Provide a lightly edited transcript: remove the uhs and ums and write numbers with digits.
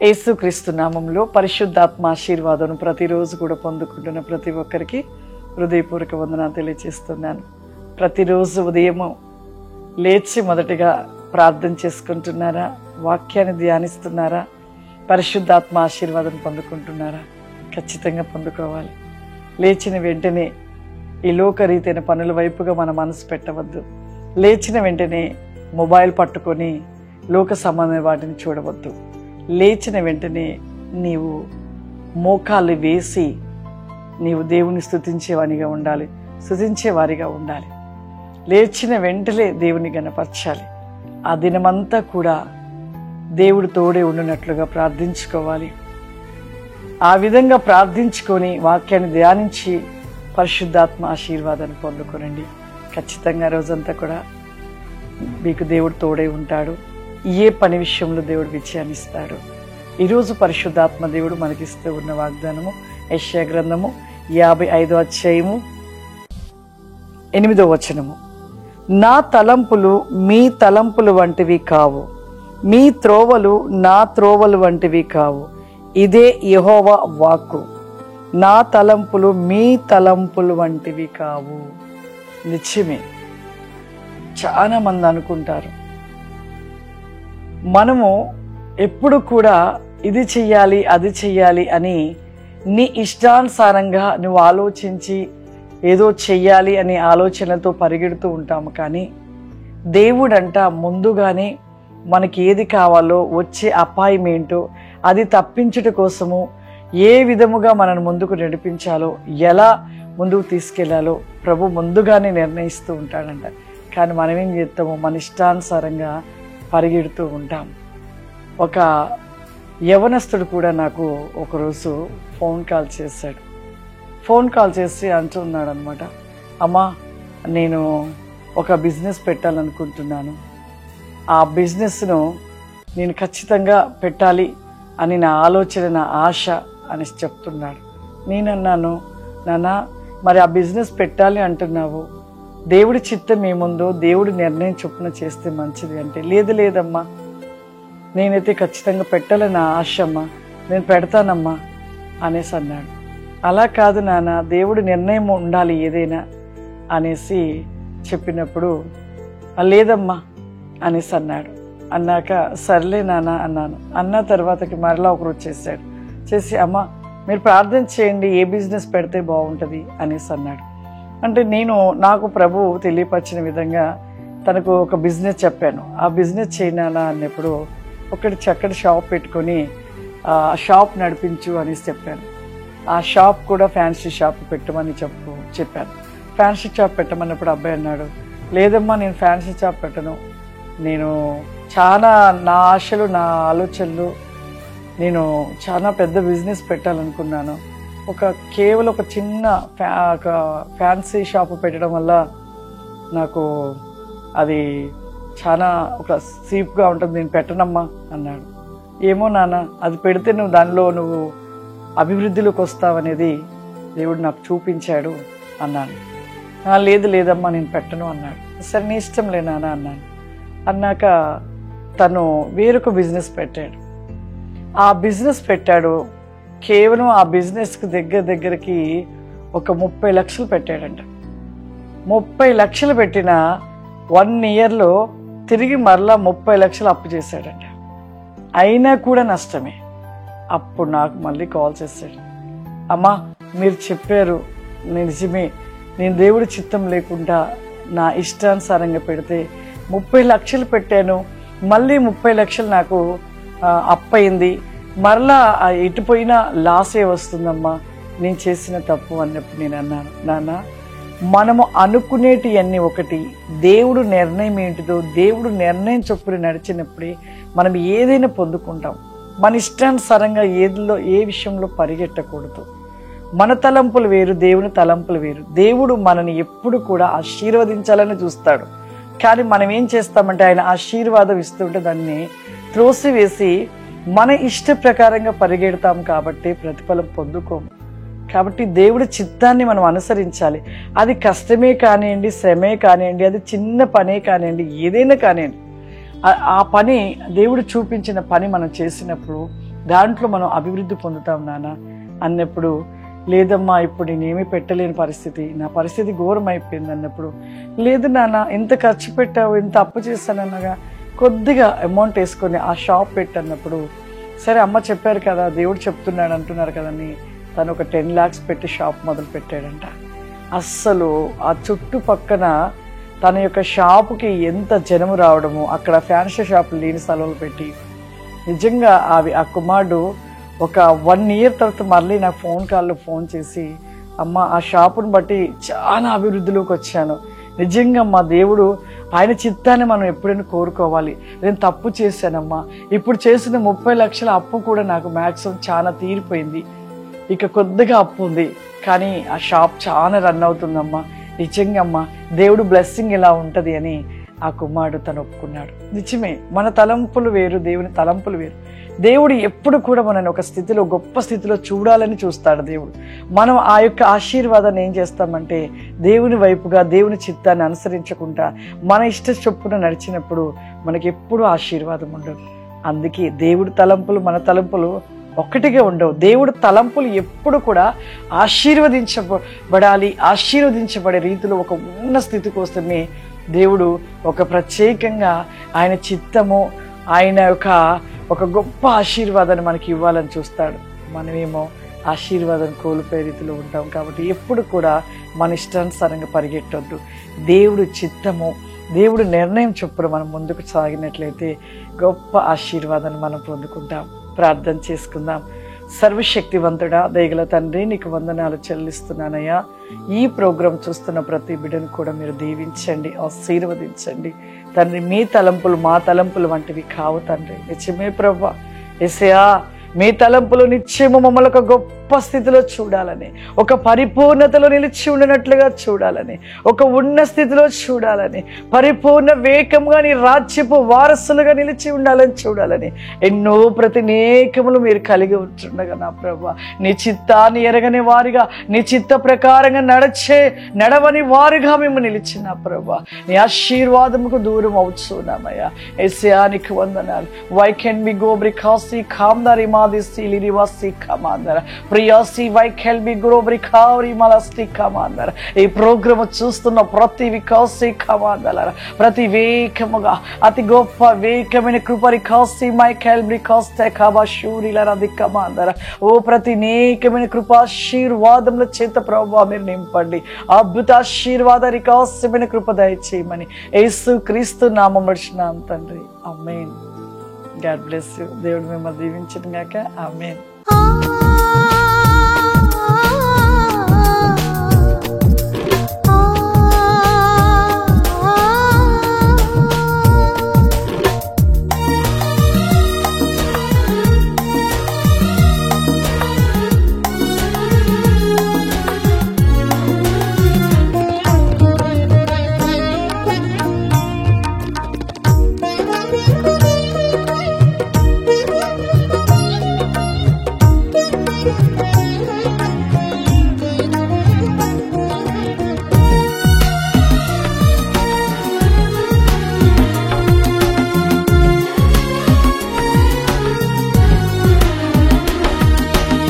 యేసుక్రీస్తు నామంలో పరిశుద్ధాత్మ ఆశీర్వాదం ప్రతిరోజు కూడా పొందుకుంటున్న ప్రతి ఒక్కరికి హృదయపూర్వక వందనాలు తెలియజేస్తున్నాను. ప్రతిరోజు ఉదయం లేచి మొదటిగా ప్రార్థన చేసుకుంటున్నారా? వాక్యాన్ని ధ్యానిస్తున్నారా? పరిశుద్ధాత్మ ఆశీర్వాదం పొందుకుంటున్నారా? ఖచ్చితంగా పొందుకోవాలి. లేచిన వెంటనే ఈ లోకరీతైన పనుల వైపుగా మన మనసు పెట్టవద్దు. లేచిన వెంటనే మొబైల్ పట్టుకొని లోక సంబంధమైన వాటిని చూడవద్దు. లేచిన వెంటనే నీవు మోకాళ్ళు వేసి నీవు దేవుని స్తుతించేవానిగా ఉండాలి, స్తుతించేవారిగా ఉండాలి. లేచిన వెంటనే దేవుని గణపరచాలి. ఆ దినమంతా కూడా దేవుడు తోడే ఉండినట్లుగా ప్రార్థించుకోవాలి. ఆ విధంగా ప్రార్థించుకొని వాక్యాన్ని ధ్యానించి పరిశుద్ధాత్మ ఆశీర్వాదాన్ని పొందుకోనండి. ఖచ్చితంగా రోజంతా కూడా మీకు దేవుడు తోడై ఉంటాడు. ఏ పని విషయంలో దేవుడు విజయాన్ని ఇస్తాడు. ఈరోజు పరిశుద్ధాత్మ దేవుడు మనకిస్తూ ఉన్న వాగ్దానము యెషయా గ్రంథము 55వ అధ్యాయము 8వ వచనము. నా తలంపులు మీ తలంపులు వంటివి కావు, మీ త్రోవలు నా త్రోవలు వంటివి కావు, ఇదే యెహోవా వాక్కు. నా తలంపులు మీ తలంపులు వంటివి కావు. నిజమే. చాలా మంది అనుకుంటారు మనము ఎప్పుడు కూడా ఇది చెయ్యాలి అది చెయ్యాలి అని నీ ఇష్టానుసారంగా నువ్వు ఆలోచించి ఏదో చెయ్యాలి అనే ఆలోచనలతో పరిగెడుతూ ఉంటాము. కానీ దేవుడంట ముందుగానే మనకి ఏది కావాలో వచ్చే అపాయం ఏంటో అది తప్పించుట కోసము ఏ విధముగా మనల్ని ముందుకు నడిపించాలో ఎలా ముందుకు తీసుకెళ్లాలో ప్రభు ముందుగానే నిర్ణయిస్తూ ఉంటాడంట. కానీ మనం ఏం చేస్తాము? మన ఇష్టానుసారంగా పరిగెడుతూ ఉంటాం. ఒక యవనస్తుడు కూడా నాకు ఒకరోజు ఫోన్ కాల్ చేశాడు. ఫోన్ కాల్ చేసి అంటున్నాడు అనమాట, అమ్మా నేను ఒక బిజినెస్ పెట్టాలనుకుంటున్నాను, ఆ బిజినెస్ను నేను ఖచ్చితంగా పెట్టాలి అని నా ఆలోచన, నా ఆశ అని చెప్తున్నాడు. నేనన్నాను, నాన్న మరి ఆ బిజినెస్ పెట్టాలి అంటున్నావు, దేవుడి చిత్తం ఏముందో దేవుడి నిర్ణయం చొప్పున చేస్తే మంచిది అంటే, లేదమ్మా నేనైతే ఖచ్చితంగా పెట్టాలని ఆశ అమ్మా, నేను పెడతానమ్మా అనేసి అన్నాడు. అలా కాదు నాన్న, దేవుడి నిర్ణయం ఉండాలి ఏదైనా అనేసి చెప్పినప్పుడు లేదమ్మా అనేసి అన్నాడు. అన్నాక సర్లే నాన్న అన్నాను. అన్న తర్వాతకి మరలా ఒకరు వచ్చేసాడు. చేసి అమ్మ మీరు ప్రార్థన చేయండి, ఏ బిజినెస్ పెడితే బాగుంటుంది అనేసి అన్నాడు. అంటే నాకు ప్రభు తెలియపరిచిన విధంగా తనకు ఒక బిజినెస్ చెప్పాను. ఆ బిజినెస్ చేయనానా అన్నప్పుడు ఒకటి చక్కటి షాప్ పెట్టుకొని ఆ షాప్ నడిపించు అనేసి చెప్పాను. ఆ షాప్ కూడా ఫ్యాన్సీ షాప్ పెట్టమని చెప్పాను. ఫ్యాన్సీ షాప్ పెట్టమన్నప్పుడు అబ్బాయి అన్నాడు, లేదమ్మా నేను ఫ్యాన్సీ షాప్ పెట్టను, నేను చాలా నా ఆశలు నా ఆలోచనలు, నేను చాలా పెద్ద బిజినెస్ పెట్టాలనుకున్నాను, కేవలం ఒక చిన్న ఫ్యాన్సీ షాప్ పెట్టడం వల్ల నాకు అది చాలా ఒక సీప్గా ఉంటుంది, నేను పెట్టనమ్మా అన్నాడు. ఏమో నాన్న, అది పెడితే నువ్వు అభివృద్ధిలోకి వస్తావనేది దేవుడు నాకు చూపించాడు అన్నాను. లేదమ్మా నేను పెట్టను అన్నాడు. సరే నీ ఇష్టంలే నాన్న అన్నాను. అన్నాక తను వేరొక బిజినెస్ పెట్టాడు. ఆ బిజినెస్ పెట్టాడు. కేవలం ఆ బిజినెస్కి దగ్గరికి ఒక 30 లక్షలు పెట్టాడంట. 30 లక్షలు పెట్టిన 1 ఇయర్లో తిరిగి మరలా 30 లక్షలు అప్పు చేశాడంట. అయినా కూడా నష్టమే. అప్పుడు నాకు మళ్ళీ కాల్ చేశాడు, అమ్మా మీరు చెప్పారు నిజమే, నేను దేవుడి చిత్తం లేకుండా నా ఇష్టానుసారంగా పెడితే 30 లక్షలు పెట్టాను, మళ్ళీ 30 లక్షలు నాకు అప్పయింది, మరలా ఎటు పోయినా లాసే వస్తుందమ్మా, నేను చేసిన తప్పు అన్నప్పుడు నేను అన్నాను, నాన్న మనము అనుకునేటివన్నీ ఒకటి, దేవుడు నిర్ణయం ఏంటిదో దేవుడు నిర్ణయం చొప్పున నడిచినప్పుడే మనం ఏదైనా పొందుకుంటాం. మన ఇష్టానుసారంగా ఏ విషయంలో పరిగెట్టకూడదు. మన తలంపులు వేరు, దేవుని తలంపులు వేరు. దేవుడు మనని ఎప్పుడు కూడా ఆశీర్వదించాలని చూస్తాడు. కానీ మనం ఏం చేస్తామంటే ఆయన ఆశీర్వాదం ఇస్తుంటే దాన్ని త్రోసివేసి మన ఇష్ట ప్రకారంగా పరిగెడతాం కాబట్టి ప్రతిఫలం పొందుకోము. కాబట్టి దేవుడి చిత్తాన్ని మనం అనుసరించాలి. అది కష్టమే కానివ్వండి, శ్రమే కానివ్వండి, అది చిన్న పనే కానివ్వండి, ఏదైనా కానివ్వండి, ఆ పని దేవుడు చూపించిన పని మనం చేసినప్పుడు దాంట్లో మనం అభివృద్ధి పొందుతాం నాన్న అన్నప్పుడు, లేదమ్మా ఇప్పుడు నేనేమీ పెట్టలేని పరిస్థితి, నా పరిస్థితి ఘోరం అయిపోయింది అన్నప్పుడు, లేదు నాన్న ఇంత ఖర్చు పెట్టావు, ఇంత అప్పు చేశానన్నగా కొద్దిగా అమౌంట్ వేసుకొని ఆ షాప్ పెట్టన్నప్పుడు, సరే అమ్మ చెప్పారు కదా, దేవుడు చెప్తున్నాడు అంటున్నారు కదని తను ఒక 10 lakhs పెట్టి షాప్ మొదలు పెట్టాడంట. అస్సలు ఆ చుట్టుపక్కన తన యొక్క షాపుకి ఎంత జనము రావడము, అక్కడ ఫ్యాన్సీ షాపులు లేని స్థలంలో పెట్టి నిజంగా ఆ కుమారుడు ఒక 1 year తర్వాత మళ్ళీ నాకు ఫోన్ చేసి, అమ్మ ఆ షాపును బట్టి చాలా అభివృద్ధిలోకి వచ్చాను, నిజంగా మా దేవుడు ఆయన చిత్తాన్ని మనం ఎప్పుడైనా కోరుకోవాలి, నేను తప్పు చేశానమ్మా, ఇప్పుడు చేసిన 30 లక్షల అప్పు కూడా నాకు మ్యాక్సిమం చాలా తీరిపోయింది, ఇక కొద్దిగా అప్పు ఉంది, కానీ ఆ షాప్ చాలా రన్ అవుతుందమ్మా, నిజంగా అమ్మా దేవుడు బ్లెస్సింగ్ ఇలా ఉంటుంది అని ఆ కుమారుడు తను ఒప్పుకున్నాడు. నిజమే, మన తలంపులు వేరు, దేవుని తలంపులు వేరు. దేవుడు ఎప్పుడు కూడా మనని ఒక స్థితిలో, గొప్ప స్థితిలో చూడాలని చూస్తాడు దేవుడు. మనం ఆ యొక్క ఆశీర్వాదాన్ని ఏం చేస్తామంటే దేవుని వైపుగా, దేవుని చిత్తాన్ని అనుసరించకుండా మన ఇష్ట చొప్పున నడిచినప్పుడు మనకి ఎప్పుడు ఆశీర్వాదం ఉండదు. అందుకే దేవుడి తలంపులు మన తలంపులు ఒక్కటిగా ఉండవు. దేవుడు తలంపులు ఎప్పుడు కూడా ఆశీర్వదించబడాలి, ఆశీర్వదించబడే రీతిలో ఒక ఉన్న స్థితి కోసమే దేవుడు ఒక ప్రత్యేకంగా ఆయన చిత్తము, ఆయన యొక్క ఒక గొప్ప ఆశీర్వాదాన్ని మనకి ఇవ్వాలని చూస్తాడు. మనమేమో ఆశీర్వాదం కోల్పోయే రీతిలో ఉంటాం. కాబట్టి ఎప్పుడు కూడా మన ఇష్టానుసారంగా పరిగెట్టొద్దు. దేవుడు చిత్తము, దేవుడు నిర్ణయం చొప్పున మనం ముందుకు సాగినట్లయితే గొప్ప ఆశీర్వాదాన్ని మనం పొందుకుంటాం. ప్రార్థన చేసుకుందాం. సర్వశక్తివంతుడా, దయగల తండ్రి, నీకు వందనాలు చెల్లిస్తున్నానయ్యా. ఈ ప్రోగ్రాం చూస్తున్న ప్రతి బిడ్డను కూడా మీరు దీవించండి, ఆశీర్వదించండి తండ్రి. మీ తలంపులు మా తలంపులు వంటివి కావు తండ్రి. నిజమే ప్రభువా. యేసయ్యా, మీ తలంపులు నిత్యము మమ్మల్ని ఒక గొప్ప స్థితిలో చూడాలని, ఒక పరిపూర్ణతలో నిలిచి ఉండినట్లుగా చూడాలని, ఒక ఉన్న స్థితిలో చూడాలని, పరిపూర్ణ వేగంగా నీ రాజ్యపు వారసులుగా నిలిచి ఉండాలని చూడాలని ఎన్నో ప్రతినేకములు మీరు కలిగి ఉంటుండగా నా ప్రభువా, నీ చిత్తాన్ని ఎరగని వారిగా, నీ చిత్త ప్రకారంగా నడవని వారుగా మేము నిలిచిన ప్రభువా, నీ ఆశీర్వాదముకు దూరం అవుతున్నామయ్యా. యేసయ్యా, నీకు వందనాలు. వై కెన్ బి గో బ్రికాసి కామ్దారి మాదిసి లిరివాసి కమాందర ప్రియాసి వై కెన్ బి గ్రో బ్రికారి మలస్టి కమాందర. ఈ ప్రోగ్రామ్ చూస్తున్న ప్రతి వికాసి కమాందర, ప్రతి వేకముగా అతి గొప్ప వేకమైన కృపరి కాసి మై కెల్ బ్రికాస్తే కబాషూరిలరది కమాందర. ఓ ప్రతి నేకమైన కృపాశీర్వాదముల చేత ప్రభువా మీరు నింపండి. అద్భుత ఆశీర్వాద రికాసమైన కృప దయచేయమని యేసు క్రీస్తు నామములో నడిచినాం తండ్రి. ఆమేన్. God bless you. దేవుడు మిమ్మల్ని దీవించును గాక. ఆమేన్.